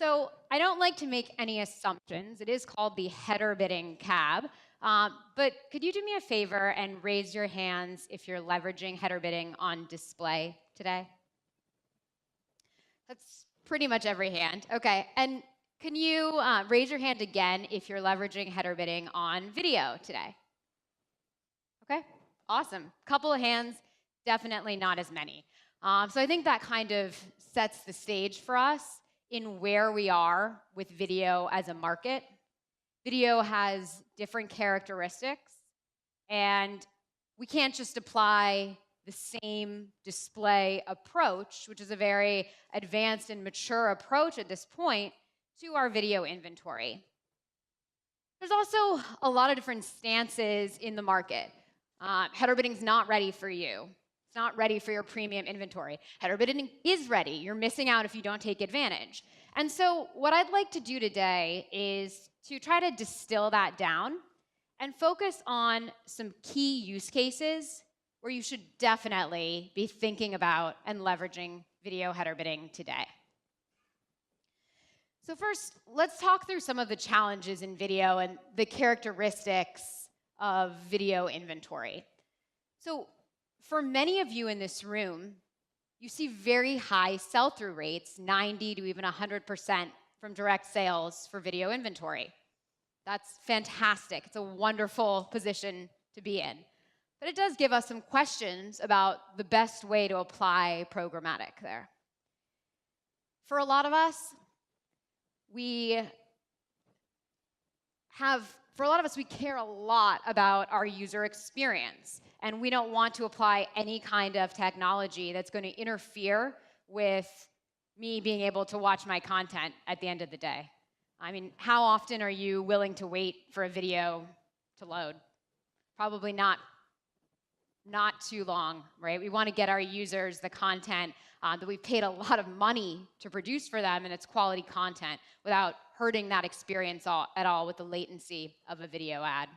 So I don't like to make any assumptions. It is called the header bidding cab. But could you do me a favor and raise your hands if you're leveraging header bidding on display today? That's pretty much every hand. OK. And can you raise your hand again if you're leveraging header bidding on video today? OK, awesome. Couple of hands, definitely not as many. So I think that kind of sets the stage for us in where we are with video as a market. Video has different characteristics, and we can't just apply the same display approach, which is a very advanced and mature approach at this point, to our video inventory. There's also a lot of different stances in the market. Header bidding is not ready for you. It's not ready for your premium inventory. Header bidding is ready. You're missing out if you don't take advantage. And so what I'd like to do today is to try to distill that down and focus on some key use cases where you should definitely be thinking about and leveraging video header bidding today. So first, let's talk through some of the challenges in video and the characteristics of video inventory. So for many of you in this room, you see very high sell-through rates, 90 to even 100% from direct sales for video inventory. That's fantastic. It's a wonderful position to be in. But it does give us some questions about the best way to apply programmatic there. For a lot of us, we care a lot about our user experience, and we don't want to apply any kind of technology that's going to interfere with me being able to watch my content at the end of the day. I mean, how often are you willing to wait for a video to load? Probably not too long, right? We want to get our users the content that we've paid a lot of money to produce for them, and it's quality content without hurting that experience at all with the latency of a video ad.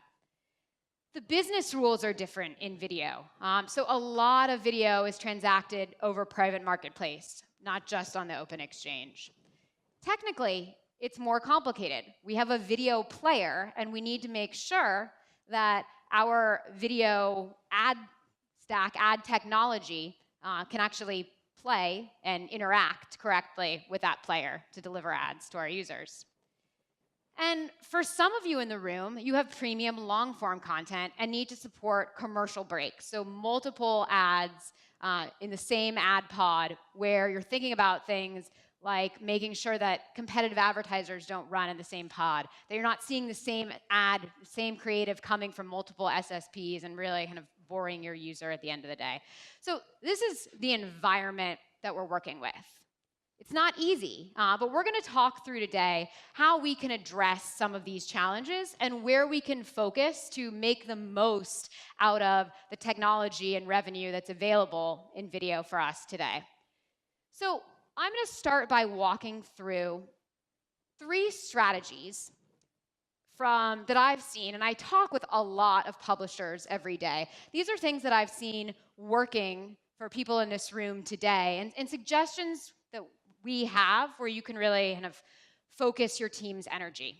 The business rules are different in video. So a lot of video is transacted over private marketplace, not just on the open exchange. Technically, it's more complicated. We have a video player, and we need to make sure that our video ad stack, ad technology, can actually play and interact correctly with that player to deliver ads to our users. And for some of you in the room, you have premium long-form content and need to support commercial breaks, so multiple ads in the same ad pod where you're thinking about things like making sure that competitive advertisers don't run in the same pod, that you're not seeing the same ad, same creative coming from multiple SSPs and really kind of boring your user at the end of the day. So this is the environment that we're working with. It's not easy, but we're going to talk through today how we can address some of these challenges and where we can focus to make the most out of the technology and revenue that's available in video for us today. So I'm going to start by walking through 3 strategies that I've seen, and I talk with a lot of publishers every day. These are things that I've seen working for people in this room today, and suggestions that we have where you can really kind of focus your team's energy.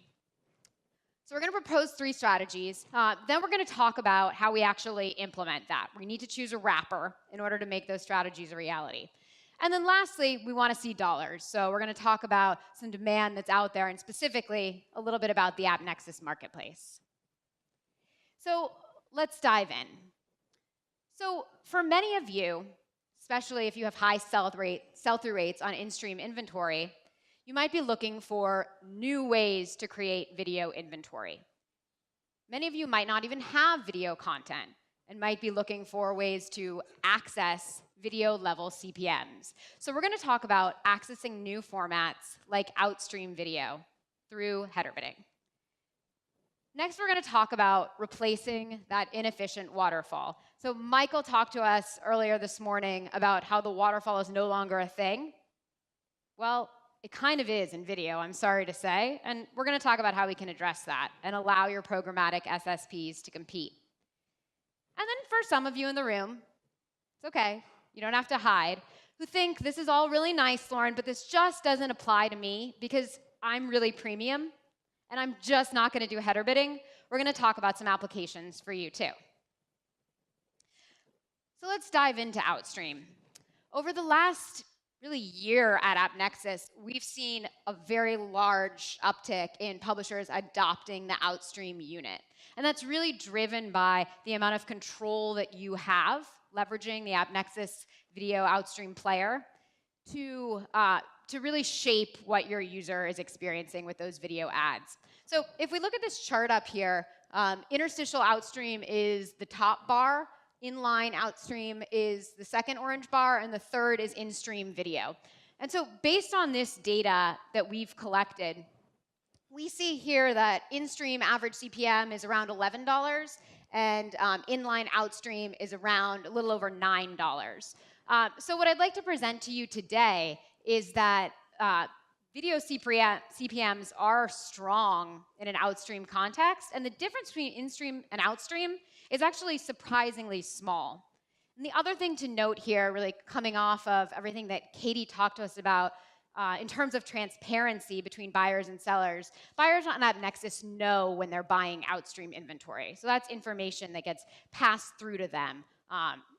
So we're going to propose 3 strategies. Then we're going to talk about how we actually implement that. We need to choose a wrapper in order to make those strategies a reality. And then lastly, we want to see dollars. So we're going to talk about some demand that's out there and specifically a little bit about the Appnexus Marketplace. So let's dive in. So for many of you, especially if you have high sell-through rates on in-stream inventory, you might be looking for new ways to create video inventory. Many of you might not even have video content and might be looking for ways to access video-level CPMs. So we're going to talk about accessing new formats like outstream video through header bidding. Next, we're going to talk about replacing that inefficient waterfall. So Michael talked to us earlier this morning about how the waterfall is no longer a thing. Well, it kind of is in video, I'm sorry to say. And we're going to talk about how we can address that and allow your programmatic SSPs to compete. And then for some of you in the room, it's okay. You don't have to hide. who think this is all really nice, Lauren, but this just doesn't apply to me because I'm really premium and I'm just not going to do header bidding, we're going to talk about some applications for you too. So let's dive into Outstream. Over the last really year at Appnexus, we've seen a very large uptick in publishers adopting the Outstream unit. And that's really driven by the amount of control that you have leveraging the Appnexus video Outstream player to really shape what your user is experiencing with those video ads. So if we look at this chart up here, interstitial Outstream is the top bar, inline Outstream is the second orange bar, and the third is in-stream video. And so based on this data that we've collected, we see here that in-stream average CPM is around $11, and inline Outstream is around a little over $9. So what I'd like to present to you today is that video CPMs are strong in an Outstream context, and the difference between in-stream and Outstream is actually surprisingly small. And the other thing to note here, really coming off of everything that Katie talked to us about in terms of transparency between buyers and sellers, buyers on Appnexus know when they're buying Outstream inventory. So that's information that gets passed through to them,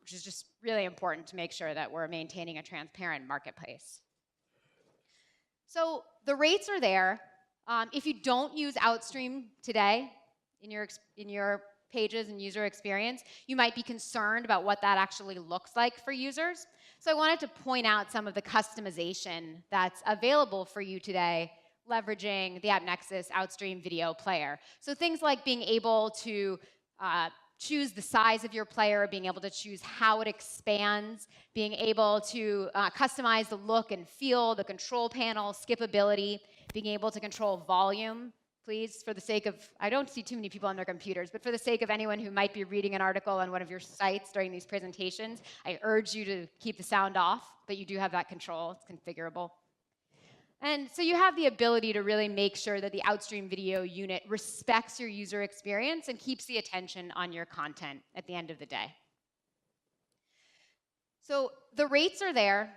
which is just really important to make sure that we're maintaining a transparent marketplace. So the rates are there. If you don't use Outstream today in your pages and user experience, you might be concerned about what that actually looks like for users. So I wanted to point out some of the customization that's available for you today, leveraging the Appnexus Outstream video player. So things like being able to choose the size of your player, being able to choose how it expands, being able to customize the look and feel, the control panel, skippability, being able to control volume. Please, for the sake of, I don't see too many people on their computers, but for the sake of anyone who might be reading an article on one of your sites during these presentations, I urge you to keep the sound off, but you do have that control. It's configurable. And so you have the ability to really make sure that the Outstream video unit respects your user experience and keeps the attention on your content at the end of the day. So the rates are there.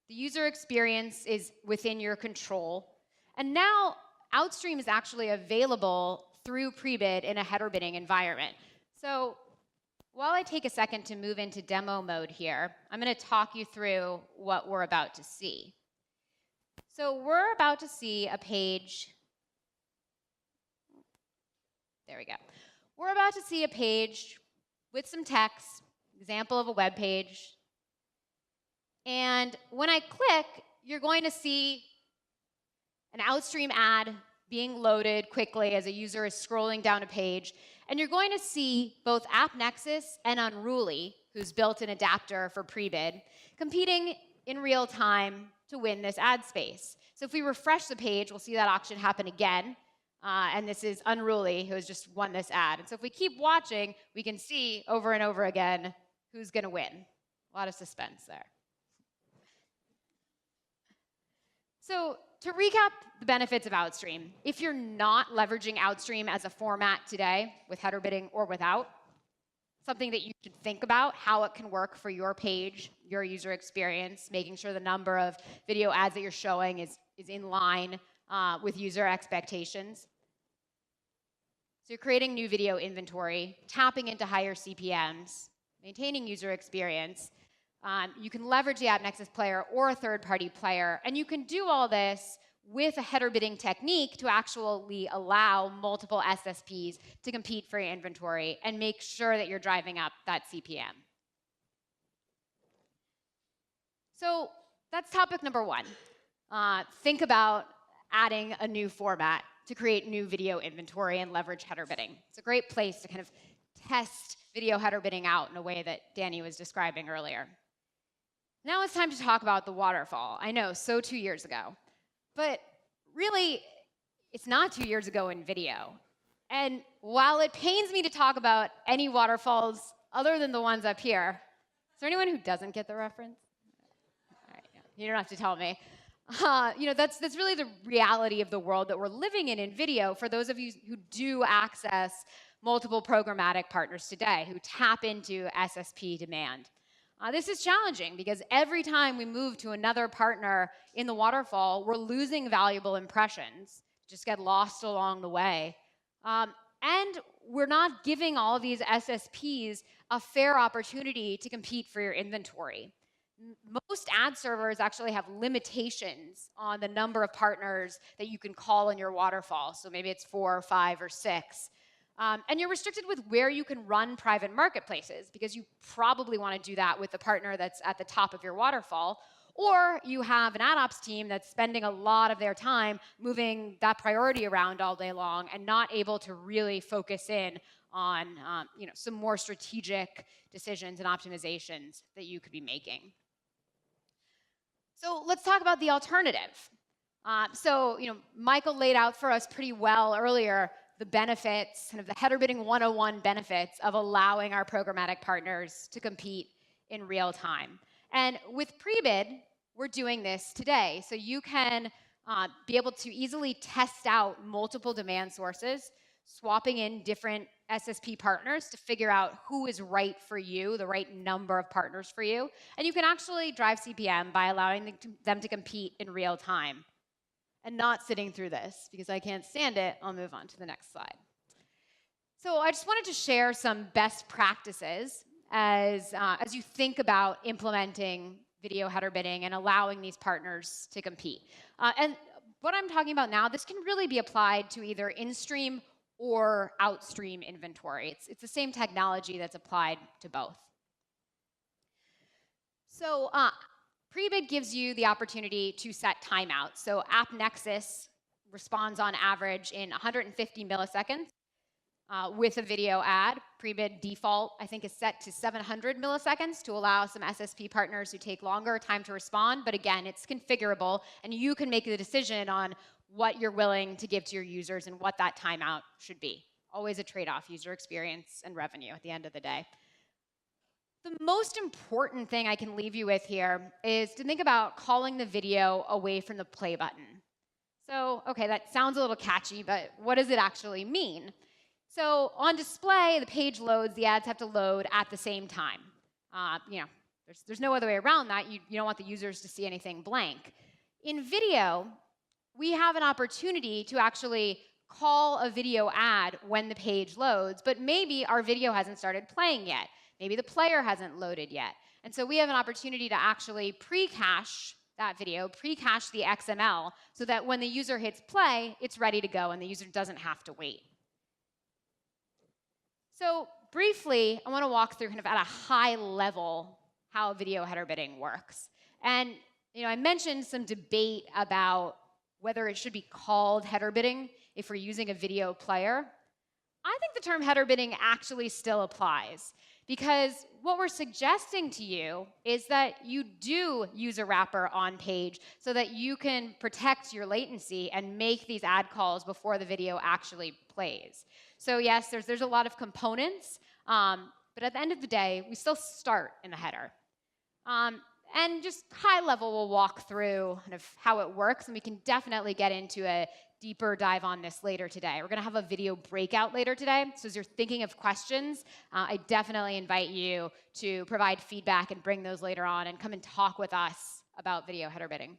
The user experience is within your control. And now Outstream is actually available through Prebid in a header bidding environment. So while I take a second to move into demo mode here, I'm going to talk you through what we're about to see. So we're about to see a page. There we go. We're about to see a page with some text, example of a web page. And when I click, you're going to see an Outstream ad being loaded quickly as a user is scrolling down a page. And you're going to see both Appnexus and Unruly, who's built an adapter for Prebid, competing in real time to win this ad space. So if we refresh the page, we'll see that auction happen again. And this is Unruly, who has just won this ad. And so if we keep watching, we can see over and over again who's going to win. A lot of suspense there. So to recap the benefits of Outstream, if you're not leveraging Outstream as a format today with header bidding or without, something that you should think about how it can work for your page, your user experience, making sure the number of video ads that you're showing is in line with user expectations. So you're creating new video inventory, tapping into higher CPMs, maintaining user experience. You can leverage the Appnexus player or a third-party player, and you can do all this with a header bidding technique to actually allow multiple SSPs to compete for your inventory and make sure that you're driving up that CPM. So that's topic number one. Think about adding a new format to create new video inventory and leverage header bidding. It's a great place to kind of test video header bidding out in a way that Danny was describing earlier. Now it's time to talk about the waterfall. I know, so 2 years ago. But really, it's not 2 years ago in video. And while it pains me to talk about any waterfalls other than the ones up here, is there anyone who doesn't get the reference? All right, yeah, you don't have to tell me. That's really the reality of the world that we're living in video for those of you who do access multiple programmatic partners today, who tap into SSP demand. This is challenging because every time we move to another partner in the waterfall, we're losing valuable impressions, just get lost along the way. And we're not giving all of these SSPs a fair opportunity to compete for your inventory. Most ad servers actually have limitations on the number of partners that you can call in your waterfall. So maybe it's 4 or 5 or 6. And you're restricted with where you can run private marketplaces because you probably want to do that with the partner that's at the top of your waterfall. Or you have an ad ops team that's spending a lot of their time moving that priority around all day long and not able to really focus in on some more strategic decisions and optimizations that you could be making. So let's talk about the alternative. Michael laid out for us pretty well earlier the benefits, kind of the header bidding 101 benefits of allowing our programmatic partners to compete in real time. And with pre-bid, we're doing this today. So you can be able to easily test out multiple demand sources, swapping in different SSP partners to figure out who is right for you, the right number of partners for you. And you can actually drive CPM by allowing them to compete in real time. And not sitting through this, because I can't stand it, I'll move on to the next slide. So I just wanted to share some best practices as you think about implementing video header bidding and allowing these partners to compete. And what I'm talking about now, this can really be applied to either in-stream or outstream inventory. It's the same technology that's applied to both. So pre-bid gives you the opportunity to set timeouts. So Appnexus responds on average in 150 milliseconds with a video ad. Pre-bid default, I think, is set to 700 milliseconds to allow some SSP partners who take longer time to respond. But again, it's configurable, and you can make the decision on what you're willing to give to your users and what that timeout should be. Always a trade-off, user experience and revenue at the end of the day. The most important thing I can leave you with here is to think about calling the video away from the play button. So, okay, that sounds a little catchy, but what does it actually mean? So on display, the page loads, the ads have to load at the same time. There's no other way around that. You don't want the users to see anything blank. In video, we have an opportunity to actually call a video ad when the page loads, but maybe our video hasn't started playing yet. Maybe the player hasn't loaded yet. And so we have an opportunity to actually pre-cache that video, pre-cache the XML, so that when the user hits play, it's ready to go and the user doesn't have to wait. So briefly, I want to walk through kind of at a high level how video header bidding works. And I mentioned some debate about whether it should be called header bidding if we're using a video player. I think the term header bidding actually still applies, because what we're suggesting to you is that you do use a wrapper on page so that you can protect your latency and make these ad calls before the video actually plays. So yes, there's a lot of components, but at the end of the day, we still start in the header. And just high level, we'll walk through kind of how it works, and we can definitely get into a deeper dive on this later today. We're going to have a video breakout later today, so as you're thinking of questions, I definitely invite you to provide feedback and bring those later on and come and talk with us about video header bidding.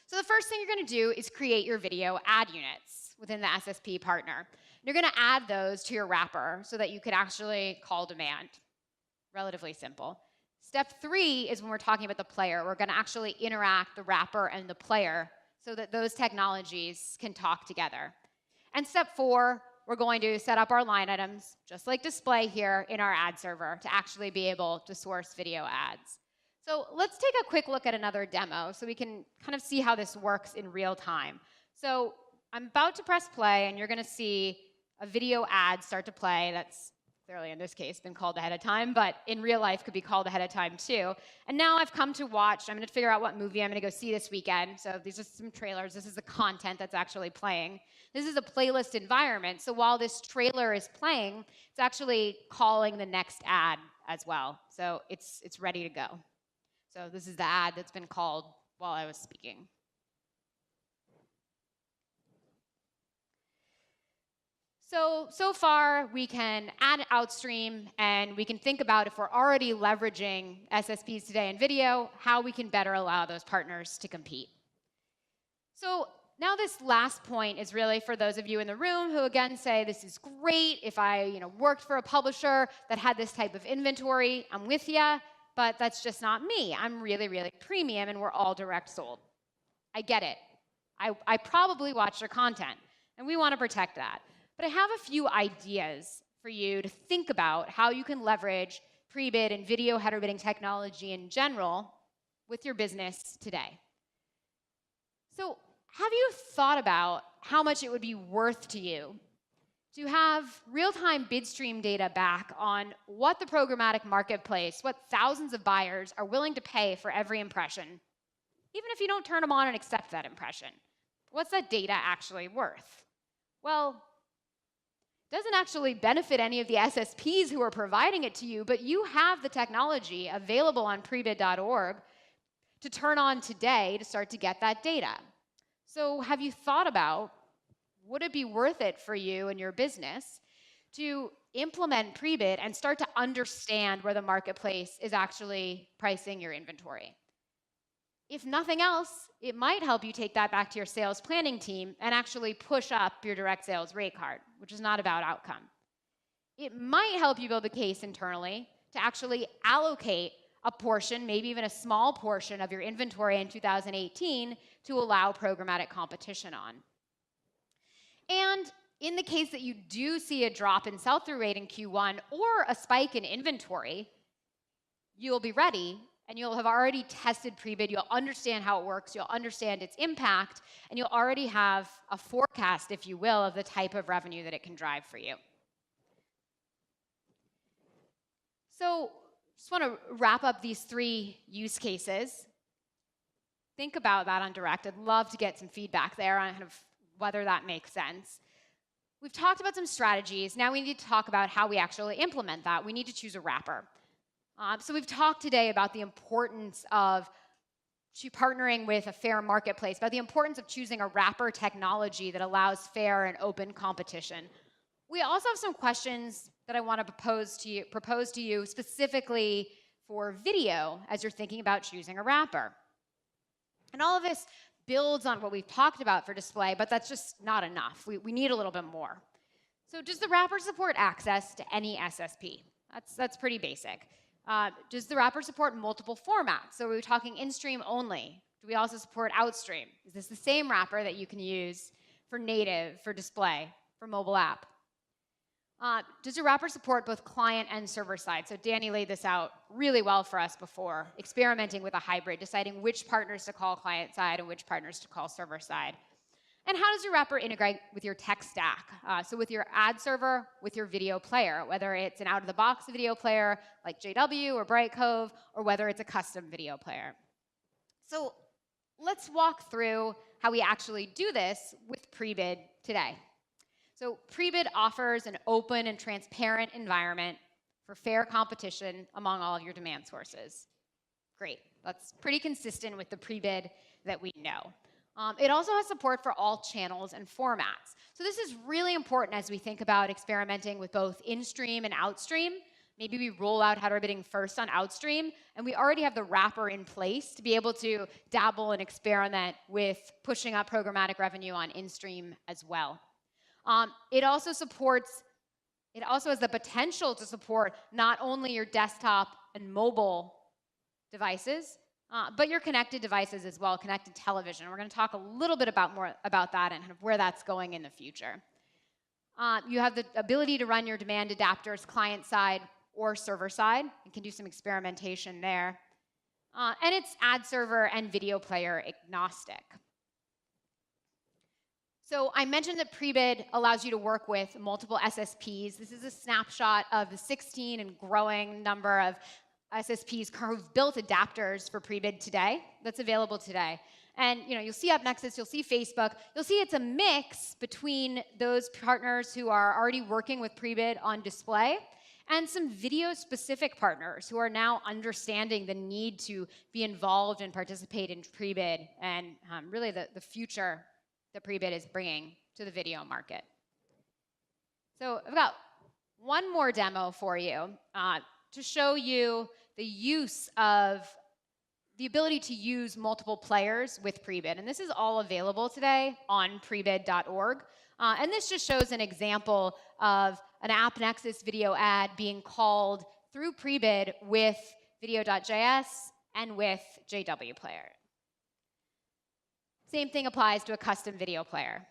So the first thing you're going to do is create your video ad units within the SSP partner. You're going to add those to your wrapper so that you could actually call demand. Relatively simple. Step 3 is when we're talking about the player. We're going to actually interact the wrapper and the player so that those technologies can talk together. And step 4, we're going to set up our line items, just like display here in our ad server, to actually be able to source video ads. So let's take a quick look at another demo so we can kind of see how this works in real time. So I'm about to press play, and you're going to see a video ad start to play that's clearly in this case been called ahead of time, but in real life could be called ahead of time too. And now I've come to watch, I'm going to figure out what movie I'm going to go see this weekend. So these are some trailers. This is the content that's actually playing. This is a playlist environment. So while this trailer is playing, it's actually calling the next ad as well. So it's ready to go. So this is the ad that's been called while I was speaking. So far, we can add outstream, and we can think about, if we're already leveraging SSPs today in video, how we can better allow those partners to compete. So now this last point is really for those of you in the room who, again, say, this is great. If I worked for a publisher that had this type of inventory, I'm with you, but that's just not me. I'm really, really premium, and we're all direct sold. I get it. I probably watch your content, and we want to protect that. But I have a few ideas for you to think about how you can leverage pre-bid and video header bidding technology in general with your business today. So have you thought about how much it would be worth to you to have real-time bid stream data back on what the programmatic marketplace, what thousands of buyers are willing to pay for every impression, even if you don't turn them on and accept that impression? What's that data actually worth? Well, it doesn't actually benefit any of the SSPs who are providing it to you, but you have the technology available on prebid.org to turn on today to start to get that data. So have you thought about, would it be worth it for you and your business to implement pre-bid and start to understand where the marketplace is actually pricing your inventory? If nothing else, it might help you take that back to your sales planning team and actually push up your direct sales rate card, which is not about outcome. It might help you build a case internally to actually allocate a portion, maybe even a small portion of your inventory in 2018 to allow programmatic competition on. And in the case that you do see a drop in sell-through rate in Q1 or a spike in inventory, you'll be ready, and you'll have already tested pre-bid. You'll understand how it works. You'll understand its impact, and you'll already have a forecast, if you will, of the type of revenue that it can drive for you. So just want to wrap up these 3 use cases. Think about that on direct. I'd love to get some feedback there on kind of whether that makes sense. We've talked about some strategies. Now we need to talk about how we actually implement that. We need to choose a wrapper. So we've talked today about the importance of partnering with a fair marketplace, about the importance of choosing a wrapper technology that allows fair and open competition. We also have some questions that I want to propose to you specifically for video as you're thinking about choosing a wrapper. And all of this builds on what we've talked about for display, but that's just not enough. We need a little bit more. So does the wrapper support access to any SSP? That's pretty basic. Does the wrapper support multiple formats? So are we talking in-stream only? Do we also support outstream? Is this the same wrapper that you can use for native, for display, for mobile app? Does your wrapper support both client and server side? So Danny laid this out really well for us before, experimenting with a hybrid, deciding which partners to call client side and which partners to call server side. And how does your wrapper integrate with your tech stack? So with your ad server, with your video player, whether it's an out-of-the-box video player like JW or Bright Cove, or whether it's a custom video player. So let's walk through how we actually do this with pre-bid today. So pre-bid offers an open and transparent environment for fair competition among all of your demand sources. Great. That's pretty consistent with the pre-bid that we know. It also has support for all channels and formats. So this is really important as we think about experimenting with both in-stream and outstream. Maybe we roll out header bidding first on outstream, and we already have the wrapper in place to be able to dabble and experiment with pushing up programmatic revenue on in-stream as well. It also has the potential to support not only your desktop and mobile devices, but your connected devices as well, connected television. We're going to talk a little bit more about that and kind of where that's going in the future. You have the ability to run your demand adapters client side or server side. You can do some experimentation there. And it's ad server and video player agnostic. So I mentioned that pre-bid allows you to work with multiple SSPs. This is a snapshot of the 16 and growing number of SSPs who've built adapters for pre-bid today, that's available today. And you'll see Appnexus, you'll see Facebook, you'll see it's a mix between those partners who are already working with pre-bid on display and some video-specific partners who are now understanding the need to be involved and participate in pre-bid and really the future that pre-bid is bringing to the video market. So I've got one more demo for you to show you the use of the ability to use multiple players with Prebid. And this is all available today on prebid.org. And this just shows an example of an Appnexus video ad being called through Prebid with video.js and with JW Player. Same thing applies to a custom video player.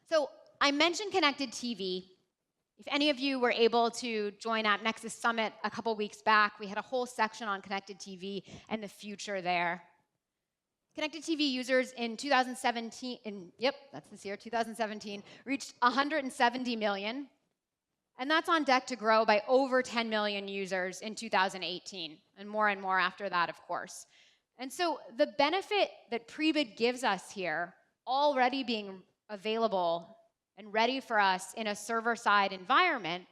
So I mentioned connected TV. If any of you were able to join Appnexus Summit a couple weeks back, we had a whole section on connected TV and the future there. Connected TV users in 2017, yep, that's this year, 2017, reached 170 million. And that's on deck to grow by over 10 million users in 2018, and more after that, of course. And so the benefit that Prebid gives us here, already being available and ready for us in a server-side environment,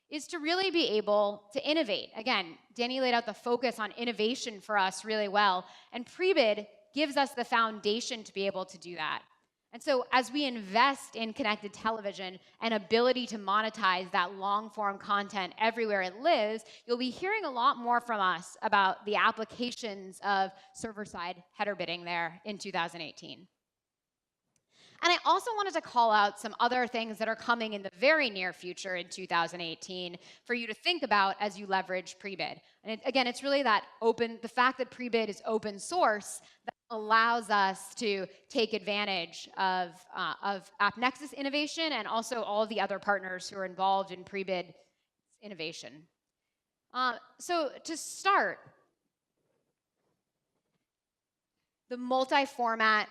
is to really be able to innovate. Again, Danny laid out the focus on innovation for us really well, and Prebid gives us the foundation to be able to do that. And so as we invest in connected television and ability to monetize that long-form content everywhere it lives, you'll be hearing a lot more from us about the applications of server-side header bidding there in 2018. And I also wanted to call out some other things that are coming in the very near future in 2018 for you to think about as you leverage Prebid. And again, it's really that the fact that Prebid is open source that allows us to take advantage of Appnexus innovation and also all of the other partners who are involved in Prebid innovation. So to start, the multi-format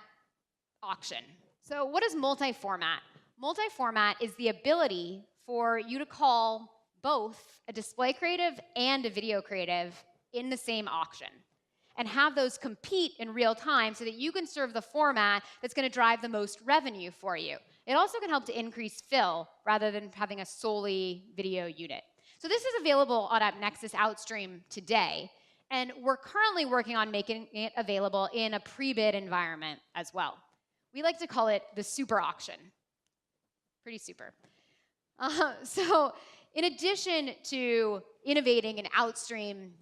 auction. So what is multi-format? Multi-format is the ability for you to call both a display creative and a video creative in the same auction and have those compete in real time so that you can serve the format that's going to drive the most revenue for you. It also can help to increase fill rather than having a solely video unit. So this is available on Appnexus Outstream today, and we're currently working on making it available in a Prebid environment as well. We like to call it the super auction. Pretty super. So in addition to innovating in Outstream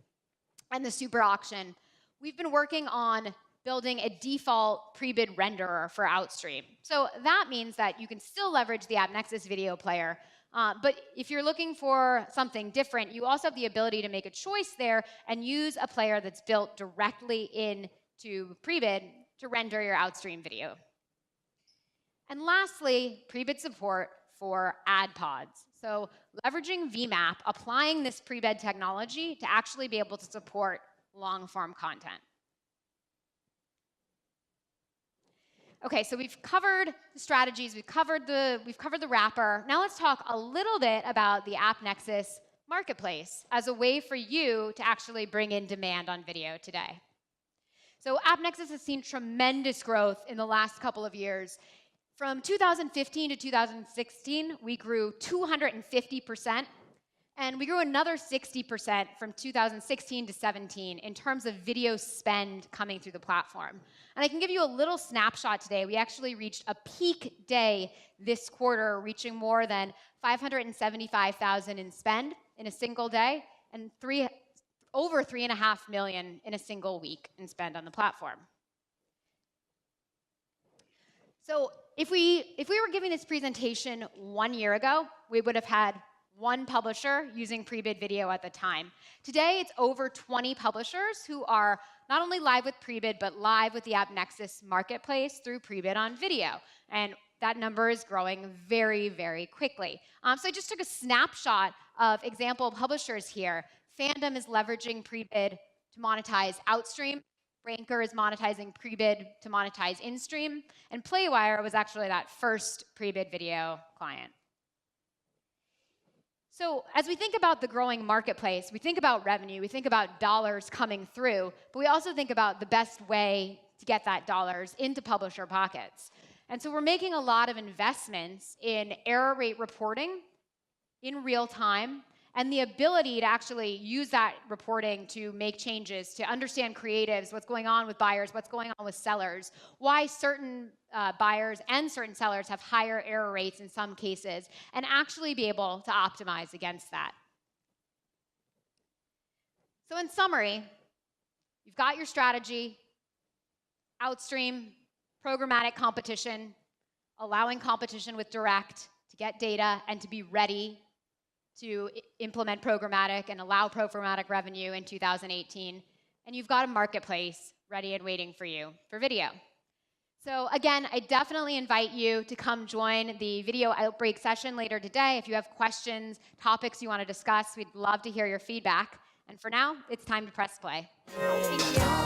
and the super auction, we've been working on building a default Prebid renderer for Outstream. So that means that you can still leverage the Appnexus video player, but if you're looking for something different, you also have the ability to make a choice there and use a player that's built directly into Prebid to render your Outstream video. And lastly, Prebid support for ad pods. So leveraging VMAP, applying this Prebid technology to actually be able to support long-form content. Okay, so we've covered the strategies, we've covered the wrapper. Now let's talk a little bit about the Appnexus Marketplace as a way for you to actually bring in demand on video today. So Appnexus has seen tremendous growth in the last couple of years. From 2015 to 2016, we grew 250%, and we grew another 60% from 2016 to 17 in terms of video spend coming through the platform. And I can give you a little snapshot today. We actually reached a peak day this quarter, reaching more than 575,000 in spend in a single day, and over 3.5 million in a single week in spend on the platform. So if we were giving this presentation 1 year ago, we would have had one publisher using Prebid video at the time. Today, it's over 20 publishers who are not only live with Prebid, but live with the Appnexus Marketplace through Prebid on video. And that number is growing very, very quickly. So I just took a snapshot of example publishers here. Fandom is leveraging Prebid to monetize Outstream. Ranker is monetizing Prebid to monetize InStream, and Playwire was actually that first Prebid video client. So as we think about the growing marketplace, we think about revenue, we think about dollars coming through, but we also think about the best way to get that dollars into publisher pockets. And so we're making a lot of investments in error rate reporting in real time, and the ability to actually use that reporting to make changes, to understand creatives, what's going on with buyers, what's going on with sellers, why certain buyers and certain sellers have higher error rates in some cases, and actually be able to optimize against that. So in summary, you've got your strategy, outstream, programmatic competition, allowing competition with direct to get data and to be ready to implement programmatic and allow programmatic revenue in 2018. And you've got a marketplace ready and waiting for you for video. So again, I definitely invite you to come join the video outbreak session later today. If you have questions, topics you want to discuss, we'd love to hear your feedback. And for now, it's time to press play. Thank you.